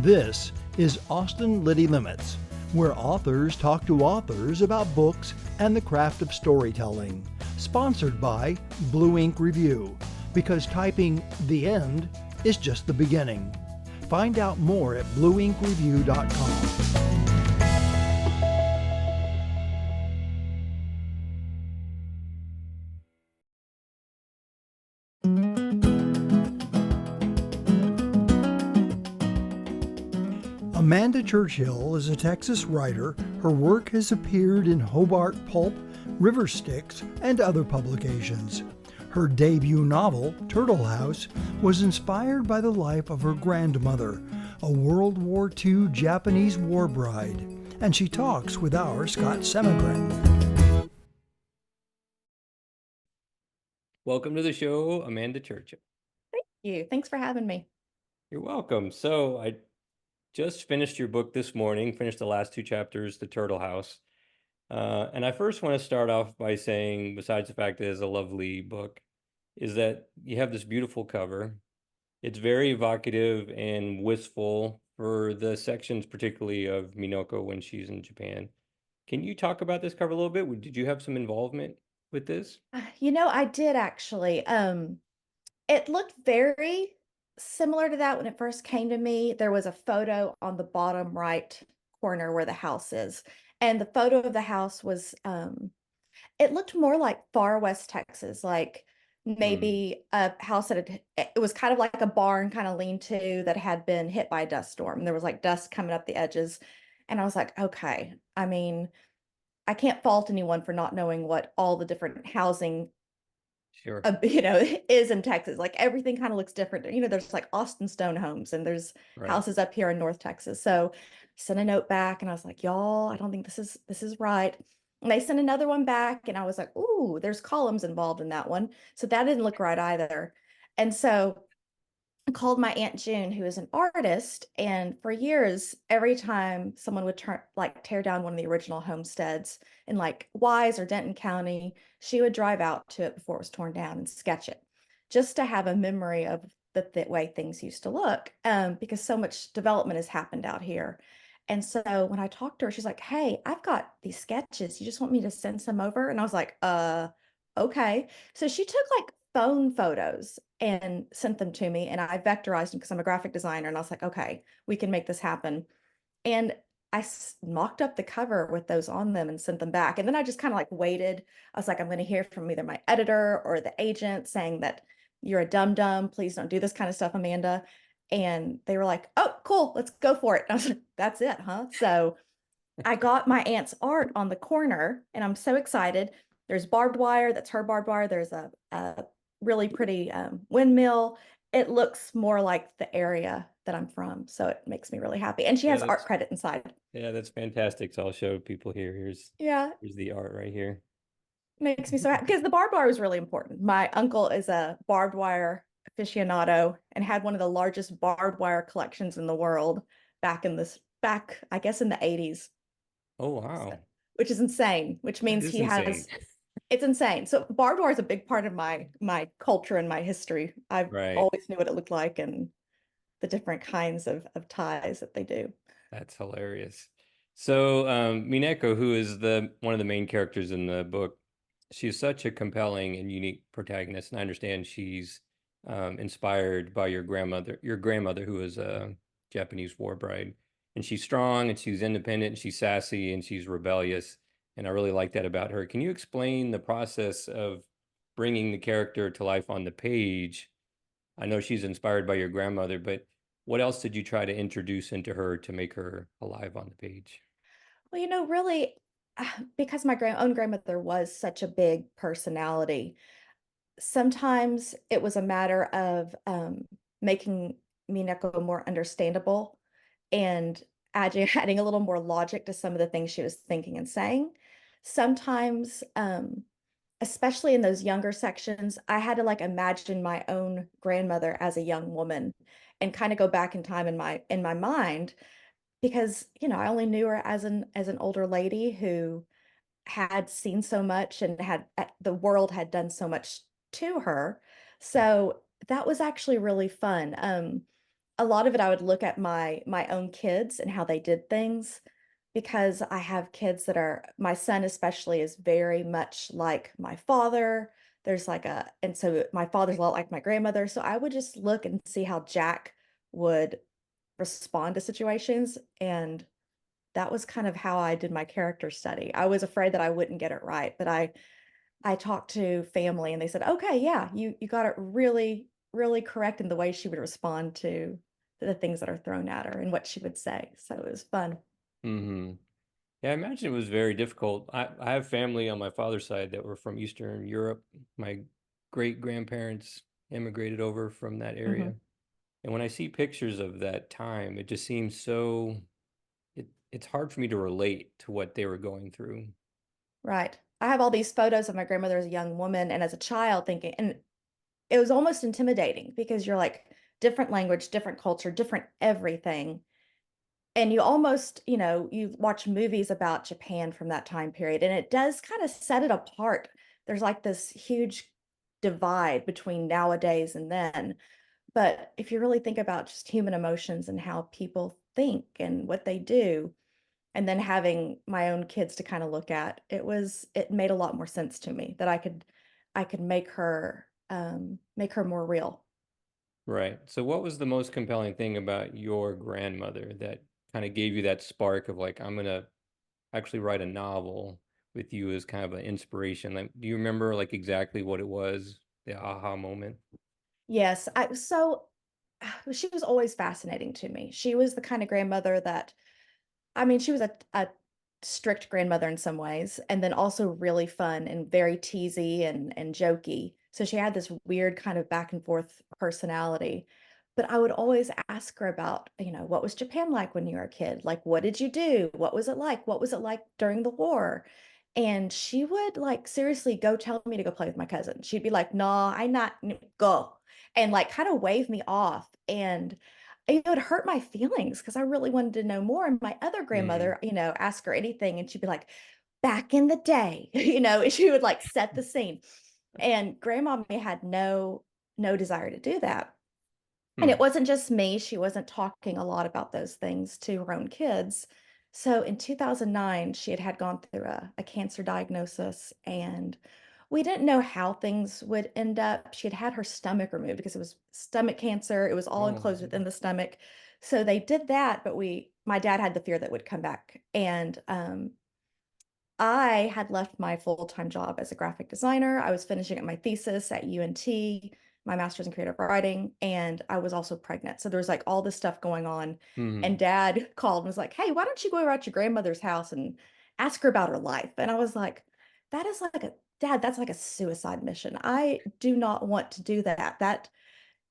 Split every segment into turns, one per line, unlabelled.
This is Austin Liti Limits, where authors talk to authors about books and the craft of storytelling. Sponsored by Blue Ink Review, because typing the end is just the beginning. Find out more at blueinkreview.com. Amanda Churchill is a Texas writer. Her work has appeared in Hobart Pulp, River Styx, and other publications. Her debut novel, Turtle House, was inspired by the life of her grandmother, a World War II Japanese war bride, and she talks with our Scott Semigren.
Welcome to the show, Amanda Churchill.
Thank you. Thanks for having me.
You're welcome. So I just finished your book this morning, finished the last two chapters, The Turtle House. And I first want to start off by saying, besides the fact that it's a lovely book, is that you have this beautiful cover. It's very evocative and wistful for the sections, particularly of Minako when she's in Japan. Can you talk about this cover a little bit? Did you have some involvement with this?
I did actually. It looked very similar to that when it first came to me. There was a photo on the bottom right corner where the house is. And the photo of the house was, it looked more like far west Texas, like maybe a house it was kind of like a barn kind of lean-to that had been hit by a dust storm. There was like dust coming up the edges. And I was like, okay, I mean, I can't fault anyone for not knowing what all the different housing
Sure.
is in Texas. Like everything kind of looks different. There's like Austin stone homes and there's houses up here in North Texas. So I sent a note back and I was like, y'all, I don't think this is right. And they sent another one back and I was like, ooh, there's columns involved in that one. So that didn't look right either. And so I called my Aunt June, who is an artist, and for years, every time someone would tear down one of the original homesteads in like Wise or Denton County, she would drive out to it before it was torn down and sketch it, just to have a memory of the way things used to look, because so much development has happened out here. And so when I talked to her, she's like, "Hey, I've got these sketches. You just want me to send some over?" And I was like, okay. So she took like phone photos and sent them to me and I vectorized them because I'm a graphic designer and I was like, okay, we can make this happen. And I mocked up the cover with those on them and sent them back. And then I just kind of like waited. I was like, I'm going to hear from either my editor or the agent saying that you're a dum-dum. Please don't do this kind of stuff, Amanda. And they were like, oh, cool, let's go for it. And I was like, that's it, huh? So I got my aunt's art on the corner and I'm so excited. There's barbed wire, that's her barbed wire. There's a really pretty windmill. It looks more like the area that I'm from. So it makes me really happy. And she has art credit inside.
Yeah, that's fantastic. So I'll show people here. Here's the art right here.
Makes me so happy because the barbed wire is really important. My uncle is a barbed wire aficionado and had one of the largest barbed wire collections in the world back, I guess, in the 80s.
Oh, wow.
So, which is insane, which means he has, it's insane. So barbed wire is a big part of my culture and my history. I've always knew what it looked like and the different kinds of ties that they do.
That's hilarious. So Mineko, who is one of the main characters in the book, she's such a compelling and unique protagonist. And I understand she's inspired by your grandmother, who was a Japanese war bride. And she's strong and she's independent and she's sassy and she's rebellious. And I really like that about her. Can you explain the process of bringing the character to life on the page? I know she's inspired by your grandmother, but what else did you try to introduce into her to make her alive on the page?
Well, really, because my own grandmother was such a big personality, sometimes it was a matter of making Minako more understandable and adding a little more logic to some of the things she was thinking and saying. Sometimes, especially in those younger sections, I had to like imagine my own grandmother as a young woman and kind of go back in time in my mind because, I only knew her as an older lady who had seen so much and the world had done so much to her. So that was actually really fun. a lot of it I would look at my own kids and how they did things, because I have kids that are, my son especially is very much like my father. There's like a, and so my father's a lot like my grandmother. So I would just look and see how Jack would respond to situations. And that was kind of how I did my character study. I was afraid that I wouldn't get it right, but I talked to family and they said, okay, yeah, you got it really, really correct in the way she would respond to the things that are thrown at her and what she would say. So it was fun.
Hmm. Yeah, I imagine it was very difficult. I have family on my father's side that were from Eastern Europe. My great grandparents immigrated over from that area.
Hmm.
And when I see pictures of that time, it just seems so, it's hard for me to relate to what they were going through.
Right. I have all these photos of my grandmother as a young woman and as a child thinking, and it was almost intimidating because you're like different language, different culture, different everything. And you almost, you watch movies about Japan from that time period, and it does kind of set it apart. There's like this huge divide between nowadays and then. But if you really think about just human emotions and how people think and what they do, and then having my own kids to kind of look at, it made a lot more sense to me that I could make her more real.
Right. So what was the most compelling thing about your grandmother that kind of gave you that spark of like, I'm gonna actually write a novel with you as kind of an inspiration? Like, do you remember like exactly what it was, the aha moment?
Yes, she was always fascinating to me. She was the kind of grandmother that, I mean, she was a strict grandmother in some ways, and then also really fun and very teasy and jokey. So she had this weird kind of back and forth personality. But I would always ask her about, what was Japan like when you were a kid? Like, what did you do? What was it like? What was it like during the war? And she would like seriously go tell me to go play with my cousin. She'd be like, "No, I not go," and like kind of wave me off. And it would hurt my feelings because I really wanted to know more. And my other
Hmm.
grandmother, ask her anything and she'd be like, back in the day, and she would like set the scene. And grandma had no desire to do that. And it
Hmm.
wasn't just me. She wasn't talking a lot about those things to her own kids. So in 2009, she had gone through a cancer diagnosis, and we didn't know how things would end up. She had had her stomach removed because it was stomach cancer. It was all
Oh,
enclosed within the stomach. So they did that, but my dad had the fear that would come back. And I had left my full-time job as a graphic designer. I was finishing up my thesis at UNT, my master's in creative writing, and I was also pregnant. So there was like all this stuff going on.
hmm.
And dad called and was like, "Hey, why don't you go over at your grandmother's house and ask her about her life?" And I was like, that is like a dad, that's like a suicide mission. I do not want to do that. That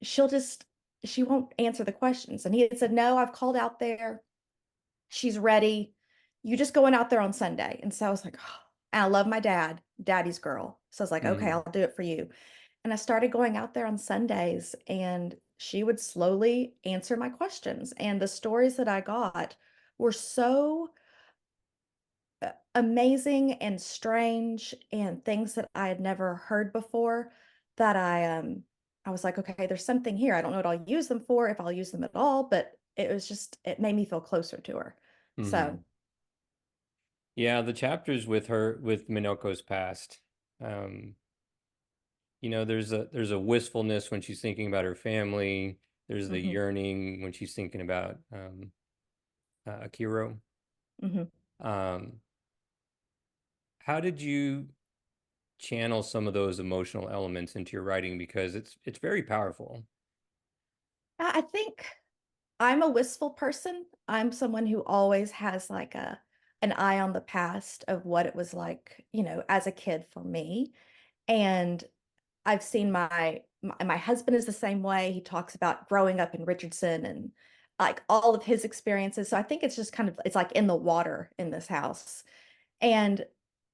she'll just she won't answer the questions. And he had said, "No, I've called out there. She's ready. You just going out there on Sunday." And so I was like, oh. And I love my dad, daddy's girl. So I was like, okay,
Hmm.
I'll do it for you. And I started going out there on Sundays, and she would slowly answer my questions. And the stories that I got were so amazing and strange and things that I had never heard before that I was like, okay, there's something here. I don't know what I'll use them for, if I'll use them at all, but it made me feel closer to her. So,
Hmm. Yeah, the chapters with her with Minoko's past. Um, there's a wistfulness when she's thinking about her family. There's the
mhm,
yearning when she's thinking about Akiro.
mhm.
Um, how did you channel some of those emotional elements into your writing? Because it's very powerful.
I think I'm a wistful person. I'm someone who always has like an eye on the past of what it was like, as a kid for me. And I've seen my husband is the same way. He talks about growing up in Richardson and like all of his experiences. So I think it's just kind of it's like in the water in this house. And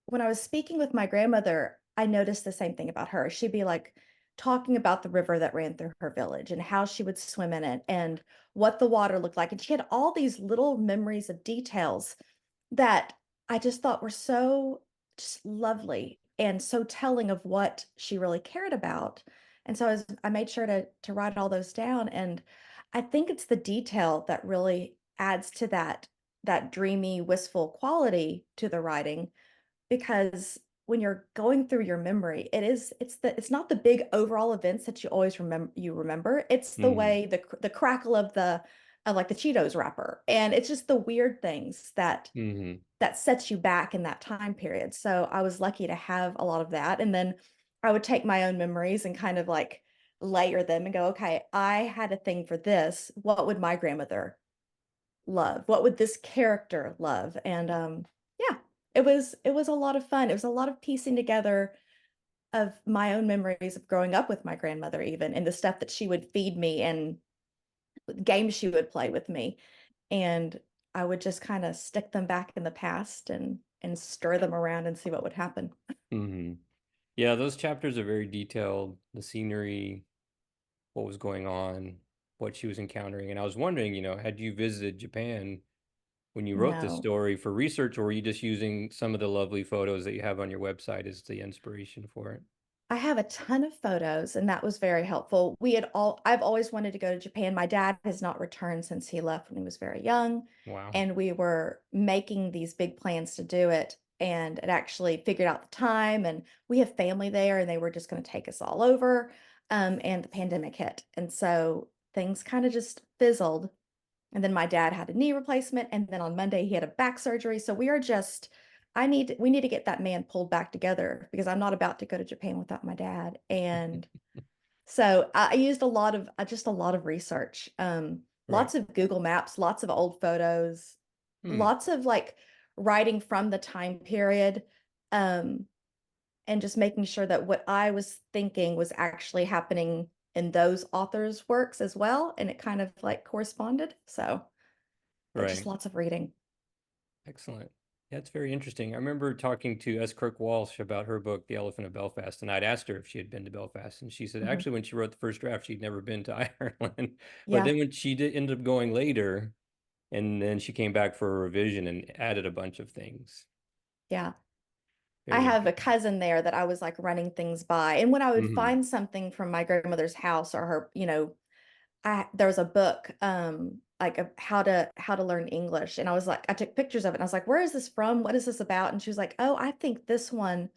when I was speaking with my grandmother, I noticed the same thing about her. She'd be like talking about the river that ran through her village and how she would swim in it and what the water looked like. And she had all these little memories of details that I just thought were so just lovely and so telling of what she really cared about. And so I made sure to write all those down. And I think it's the detail that really adds to that dreamy, wistful quality to the writing, because when you're going through your memory, it's not the big overall events that you always remember. It's the
Mm-hmm.
way the crackle of like the Cheetos wrapper. And it's just the weird things
Mm-hmm.
that sets you back in that time period. So I was lucky to have a lot of that. And then I would take my own memories and kind of like layer them and go, okay, I had a thing for this. What would my grandmother love? What would this character love? And yeah, it was a lot of fun. It was a lot of piecing together of my own memories of growing up with my grandmother, even, and the stuff that she would feed me and games she would play with me. And I would just kind of stick them back in the past and stir them around and see what would happen.
Mm-hmm. Yeah, those chapters are very detailed. The scenery, what was going on, what she was encountering. And I was wondering, had you visited Japan when you wrote this
No.
story for research, or were you just using some of the lovely photos that you have on your website as the inspiration for it?
I have a ton of photos, and that was very helpful. I've always wanted to go to Japan. My dad has not returned since he left when he was very young,
Wow.
and we were making these big plans to do it. And it actually figured out the time, and we have family there, and they were just going to take us all over. And the pandemic hit, and so things kind of just fizzled. And then my dad had a knee replacement, and then on Monday he had a back surgery. So we need to get that man pulled back together because I'm not about to go to Japan without my dad. And so I used just a lot of research,
Right.
lots of Google Maps, lots of old photos,
Hmm.
lots of like writing from the time period, um, and just making sure that what I was thinking was actually happening in those authors' works as well. And it kind of like corresponded. So it's just
Right.
lots of reading.
Excellent. That's very interesting. I remember talking to S. Kirk Walsh about her book, The Elephant of Belfast, and I'd asked her if she had been to Belfast, and she said
Mhm.
actually when she wrote the first draft, she'd never been to Ireland. But
Yeah,
then when she did end up going later, and then she came back for a revision and added a bunch of things.
yeah. I
Very
have a
interesting.
cousin there that I was like running things by. And when I would
Hmm.
find something from my grandmother's house or her, there was a book like of how to learn English. And I was like, I took pictures of it and I was like, where is this from? What is this about? And she was like, oh, I think this one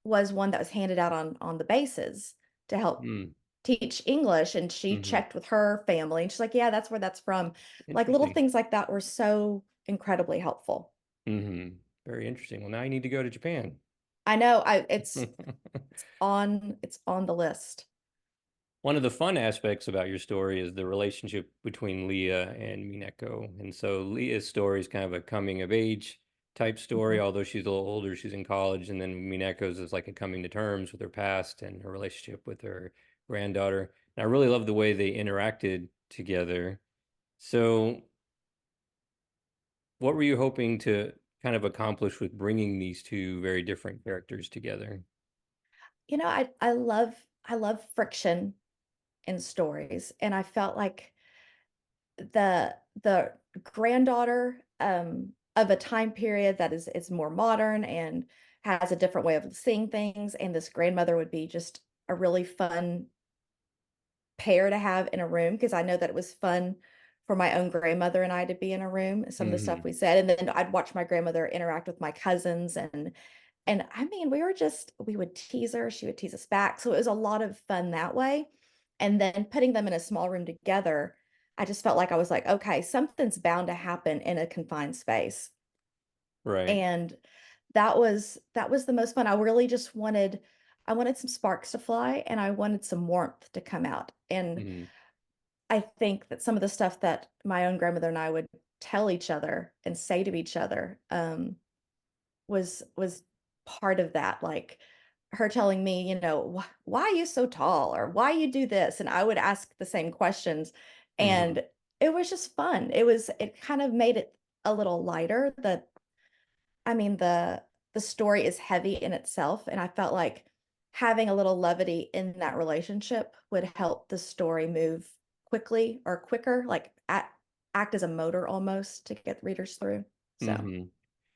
was one that was handed out on the bases to help
Mm.
teach English. And she
Hmm.
checked with her family and she's like, yeah, that's where that's from. Like little
Interesting.
things like that were so incredibly helpful.
Hmm. Very interesting. Well, now you need to go to Japan.
I know it's on the list.
One of the fun aspects about your story is the relationship between Leah and Mineko. And so Leah's story is kind of a coming of age type story,
Mhm.
although she's a little older, she's in college. And then Mineko's is like a coming to terms with her past and her relationship with her granddaughter. And I really love the way they interacted together. So, what were you hoping to kind of accomplish with bringing these two very different characters together?
I love friction in stories, and I felt like the granddaughter of a time period that is more modern and has a different way of seeing things, and this grandmother would be just a really fun pair to have in a room because I know that it was fun for my own grandmother and I to be in a room, some of the stuff
Hmm.
we said. And then I'd watch my grandmother interact with my cousins and I mean, we would tease her, she would tease us back. So it was a lot of fun that way. And then putting them in a small room together, I just felt like I was like, okay, something's bound to happen in a confined space.
Right.
And that was the most fun. I wanted some sparks to fly and I wanted some warmth to come out. And
Hmm.
I think that some of the stuff that my own grandmother and I would tell each other and say to each other was part of that. Like her telling me, why are you so tall or why you do this? And I would ask the same questions.
Hmm.
And it was just fun. It kind of made it a little lighter. I mean, the story is heavy in itself, and I felt like having a little levity in that relationship would help the story move quickly or quicker, like act as a motor almost to get readers through. So,
Hmm.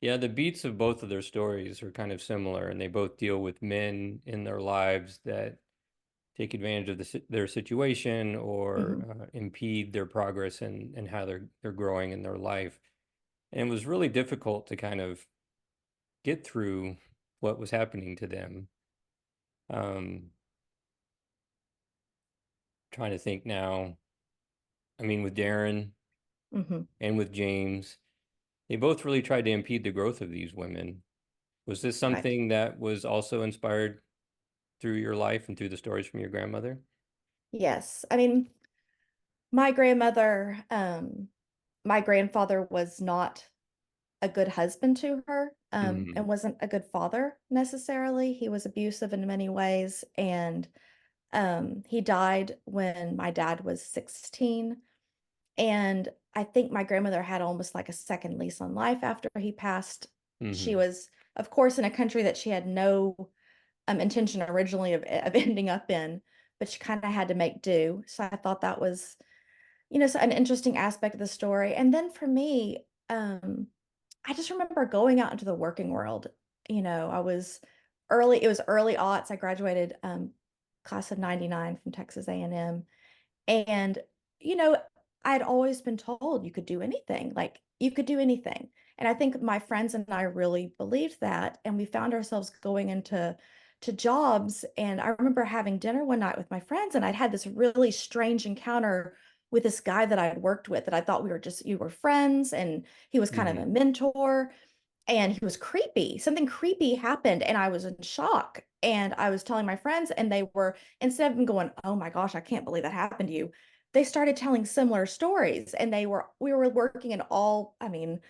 Yeah, the beats of both of their stories are kind of similar, and they both deal with men in their lives that take advantage of their situation or
Hmm.
impede their progress and how they're growing in their life. And it was really difficult to kind of get through what was happening to them. Trying to think now. I mean, with Darren
Hmm.
and with James, they both really tried to impede the growth of these women. Was this
Right.
something that was also inspired through your life and through the stories from your grandmother?
Yes. I mean, my grandmother, my grandfather was not a good husband to her,
Mm-hmm.
and wasn't a good father necessarily. He was abusive in many ways, and he died when my dad was 16. And I think my grandmother had almost like a second lease on life after he passed. She
Mm-hmm.
was, of course, in a country that she had no intention originally of ending up in, but she kind of had to make do. So I thought that was, so an interesting aspect of the story. And then for me, I just remember going out into the working world. I was it was early aughts. I graduated class of 99 from Texas A&M. And, you know, I had always been told you could do anything, like you could do anything. And I think my friends and I really believed that. And we found ourselves going into jobs. And I remember having dinner one night with my friends, and I'd had this really strange encounter with this guy that I had worked with that I thought you were friends, and he was kind of a
Mm-hmm.
mentor, and he was creepy. Something creepy happened, and I was in shock. And I was telling my friends, and they were, instead of them going, "Oh my gosh, I can't believe that happened to you," they started telling similar stories. And we were working in all, I mean,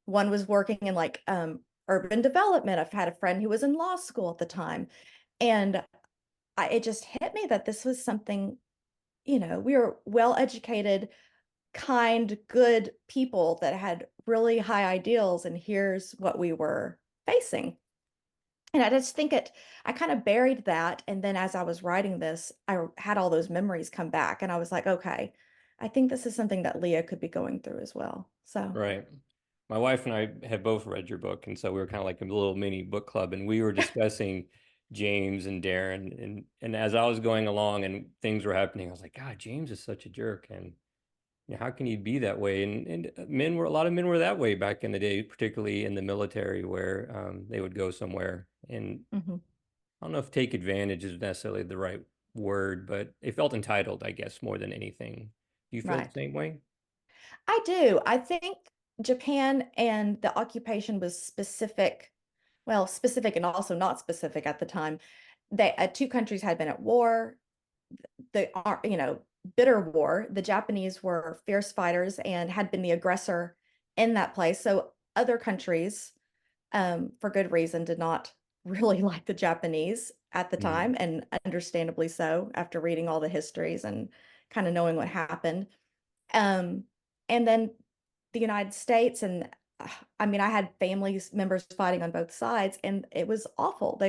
one was working in like urban development. I've had a friend who was in law school at the time. And it just hit me that this was something, we were well educated, kind, good people that had really high ideals, and here's what we were facing. And I just think I kind of buried that. And then as I was writing this, I had all those memories come back, and I was like, okay, I think this is something that Leah could be going through as well. So,
Right. My wife and I have both read your book, and so we were kind of like a little mini book club, and we were discussing James and Darren, and as I was going along and things were happening, I was like, God, James is such a jerk, and how can he be that way? And a lot of men were that way back in the day, particularly in the military, where they would go somewhere, and
mhm,
I don't know if take advantage is necessarily the right word, but they felt entitled, I guess, more than anything. Do you feel the
right.
same way?
I do. I think Japan and the occupation was specific, well, specific and also not specific at the time. Two countries had been at war. The bitter war. The Japanese were fierce fighters and had been the aggressor in that place. So other countries, for good reason, did not really like the Japanese at the
Mm,
time, and understandably so after reading all the histories and kind of knowing what happened. Um, and then the United States, and I mean, I had family members fighting on both sides, and it was awful.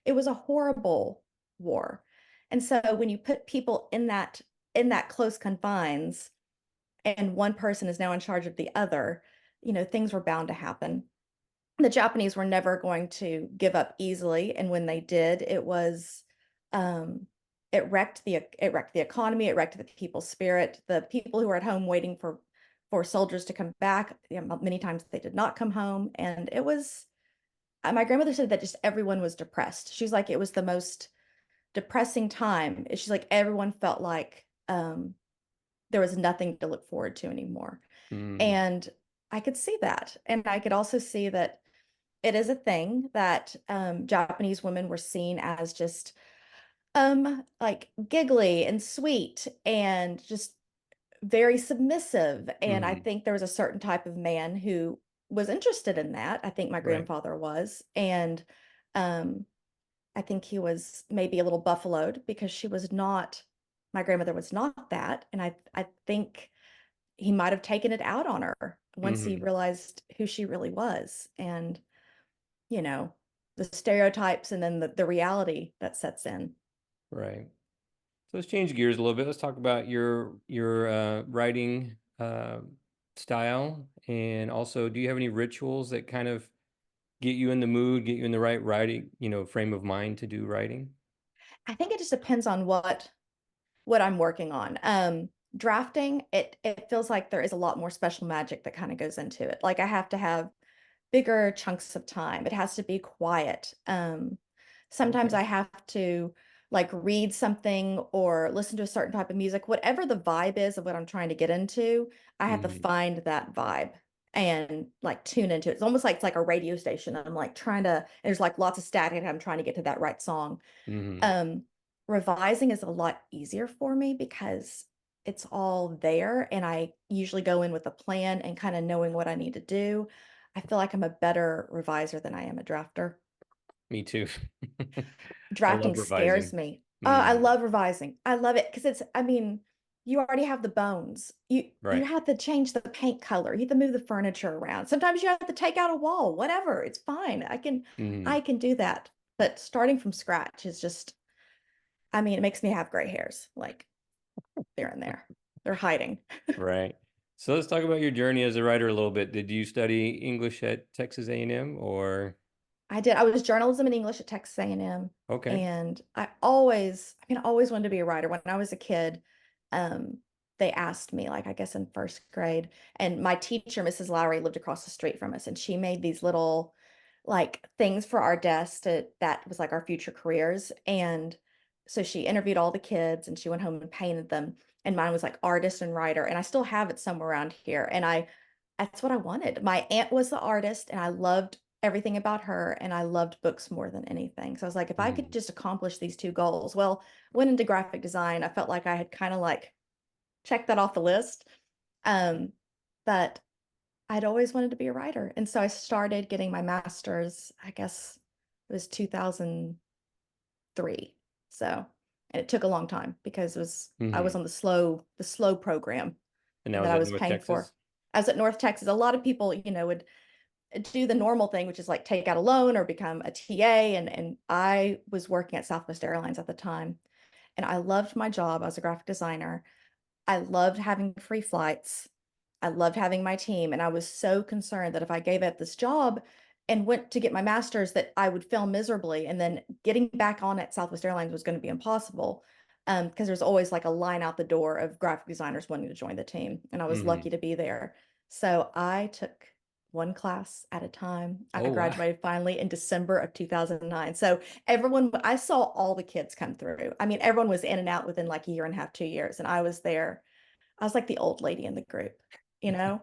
It was a horrible war. And so when you put people in that close confines, and one person is now in charge of the other, things were bound to happen. The Japanese were never going to give up easily, and when they did, um, it wrecked the economy, it wrecked the people's spirit. The people who were at home waiting for soldiers to come back, many times they did not come home, and it was. My grandmother said that just everyone was depressed. She's like, it was the most depressing time. She's like, everyone felt like there was nothing to look forward to anymore.
mm,
And I could see that. And I could also see that it is a thing that Japanese women were seen as just like giggly and sweet and just very submissive. And I
mm,
think there was a certain type of man who was interested in that. I think my
right.
grandfather was. And um, I think he was maybe a little buffaloed because my grandmother was not that. And I think he might have taken it out on her once he
Hmm.
realized who she really was. And, you know, the stereotypes, and then the reality that sets in.
Right. So let's change gears a little bit. Let's talk about your writing style, and also, do you have any rituals that kind of get you in the mood, get you in the right writing, frame of mind to do writing?
I think it just depends on what I'm working on. Drafting, it feels like there is a lot more special magic that kind of goes into it. Like I have to have bigger chunks of time. It has to be quiet. Sometimes
Okay.
I have to like read something or listen to a certain type of music, whatever the vibe is of what I'm trying to get into, I have to
Hmm.
find that vibe and like tune into it. It's almost like it's like a radio station. I'm like trying to, there's like lots of static. I'm trying to get to that right song.
Hmm.
Um, Revising is a lot easier for me because it's all there and I usually go in with a plan and kind of knowing what I need to do. I feel like I'm a better reviser than I am a drafter.
Me too. I
Drafting
love
scares
revising.
me. I
Mm,
love revising. I love it because I mean, you already have the bones. You
right.
have to change the paint color. You have to move the furniture around. Sometimes you have to take out a wall, whatever. It's fine.
Hmm.
I can do that. But starting from scratch is just, I mean, it makes me have gray hairs. Like there and there. They're hiding.
Right. So let's talk about your journey as a writer a little bit. Did you study English at Texas A&M or?
I did. I was journalism and English at Texas A&M,
Okay.
and I always wanted to be a writer. When I was a kid, um, they asked me, like I guess in first grade, and my teacher, Mrs. Lowry, lived across the street from us, and she made these little like things for our desk that was like our future careers. And so she interviewed all the kids, and she went home and painted them. And mine was like artist and writer, and I still have it somewhere around here. And that's what I wanted. My aunt was the artist, and I loved everything about her, and I loved books more than anything. So I was like, if I could
Mhm.
just accomplish these two goals, well, went into graphic design. I felt like I had kind of like checked that off the list. Um, but I'd always wanted to be a writer. And so I started getting my master's, I guess it was 2003. So, and it took a long time because I was
Mhm.
on the slow program
And that
that
was
I
at
was
North
paying for.
Texas?
I was at North Texas. A lot of people, would do the normal thing, which is like take out a loan or become a TA. And I was working at Southwest Airlines at the time. And I loved my job. I was a graphic designer. I loved having free flights. I loved having my team. And I was so concerned that if I gave up this job and went to get my master's, that I would fail miserably. And then getting back on at Southwest Airlines was going to be impossible. Because there's always like a line out the door of graphic designers wanting to join the team. And I was
Mhm.
lucky to be there. So I took one class at a time. I
Oh, wow.
graduated finally in December of 2009. So everyone, I saw all the kids come through. I mean, everyone was in and out within like a year and a half, 2 years. And I was there. I was like the old lady in the group, you know?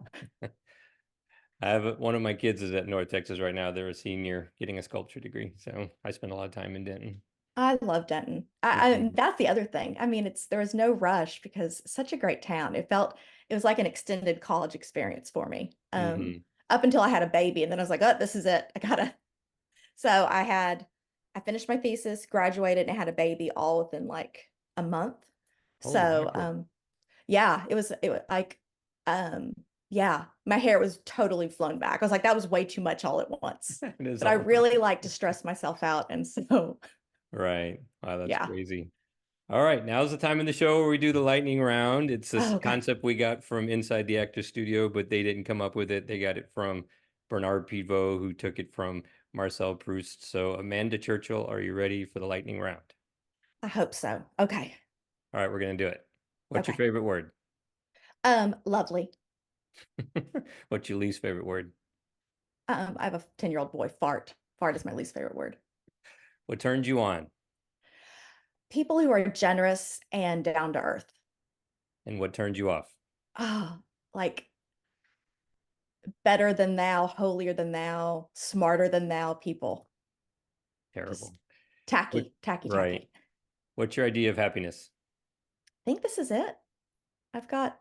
I have one of my kids is at North Texas right now. They're a senior getting a sculpture degree. So I spend a lot of time in Denton.
I love Denton.
Mhm.
That's the other thing. I mean, there was no rush because it's such a great town. It was like an extended college experience for me.
Mhm.
Up until I had a baby, and then I was like, oh, this is it. So I finished my thesis, graduated, and had a baby all within like a month.
Holy
So,
mackerel.
yeah, it was like, um, yeah, my hair was totally flown back. I was like, that was way too much all at once.
It is
But I
all about
really like to stress myself out. And so,
right. Wow, that's
yeah.
crazy. All right, now's the time in the show where we do the lightning round. It's this
Oh, okay.
concept we got from inside the actor studio, but they didn't come up with it. They got it from Bernard Pivot, who took it from Marcel Proust. So, Amanda Churchill, are you ready for the lightning round?
I hope so. Okay.
All right, we're going to do it. What's your
Okay.
favorite word?
Lovely.
What's your least favorite word?
I have a 10-year-old boy. Fart. Fart is my least favorite word.
What turns you on?
People who are generous and down to earth.
And what turns you off?
Oh, like better than thou, holier than thou, smarter than thou people.
Terrible.
Just
What,
tacky, tacky,
right.
tacky.
What's your idea of happiness?
I think this is it. I've got,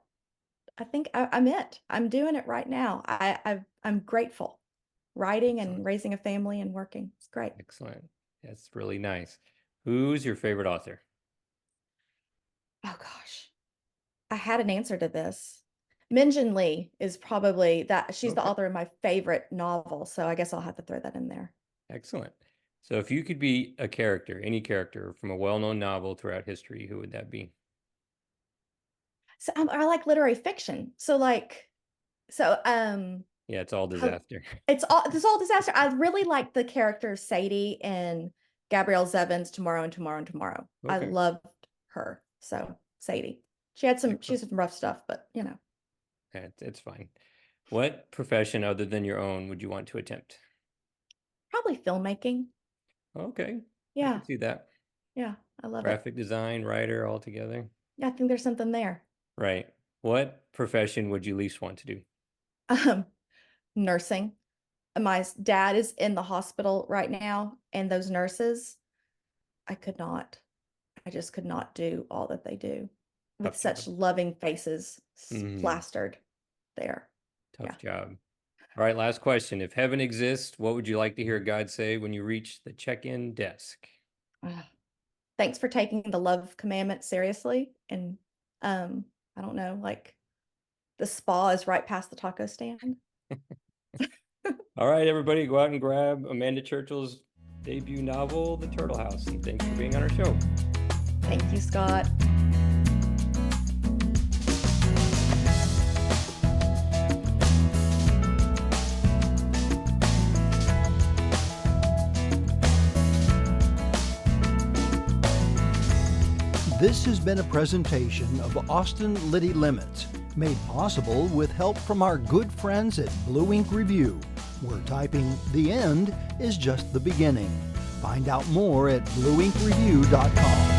I think I'm it. I'm doing it right now. I'm grateful. Writing and
Excellent.
raising a family and working. It's great.
Excellent. That's really nice. Who's your favorite author?
Oh gosh. I had an answer to this. Minjin Lee is probably that she's the
Okay.
author of my favorite novel, so I guess I'll have to throw that in there.
Excellent. So if you could be a character, any character from a well-known novel throughout history, who would that be?
So I like literary fiction. So
Yeah, it's all
I,
disaster.
it's all this all disaster. I really like the character Sadie in Gabrielle Zevins, Tomorrow and Tomorrow and Tomorrow. I
Okay.
loved her. So Sadie. She had some rough stuff, but you know.
Yeah, it's fine. What profession other than your own would you want to attempt?
Probably filmmaking.
Okay. I
Yeah.
can see that.
Yeah. I love it.
Graphic design, writer, all together.
Yeah, I think there's something there.
Right. What profession would you least want to do?
Nursing. My dad is in the hospital right now, and those nurses, I just could not do all that they do with
Tough
such
job.
loving faces
Mhm.
plastered there.
Tough job. All right, last question. If heaven exists, what would you like to hear God say when you reach the check-in desk?
Thanks for taking the love commandment seriously. And I don't know, like the spa is right past the taco stand.
All right, everybody, go out and grab Amanda Churchill's debut novel, The Turtle House. And thanks for being on our show.
Thank you, Scott.
This has been a presentation of Austin Liti Limits, made possible with help from our good friends at Blue Ink Review, where typing "the end" is just the beginning. Find out more at blueinkreview.com.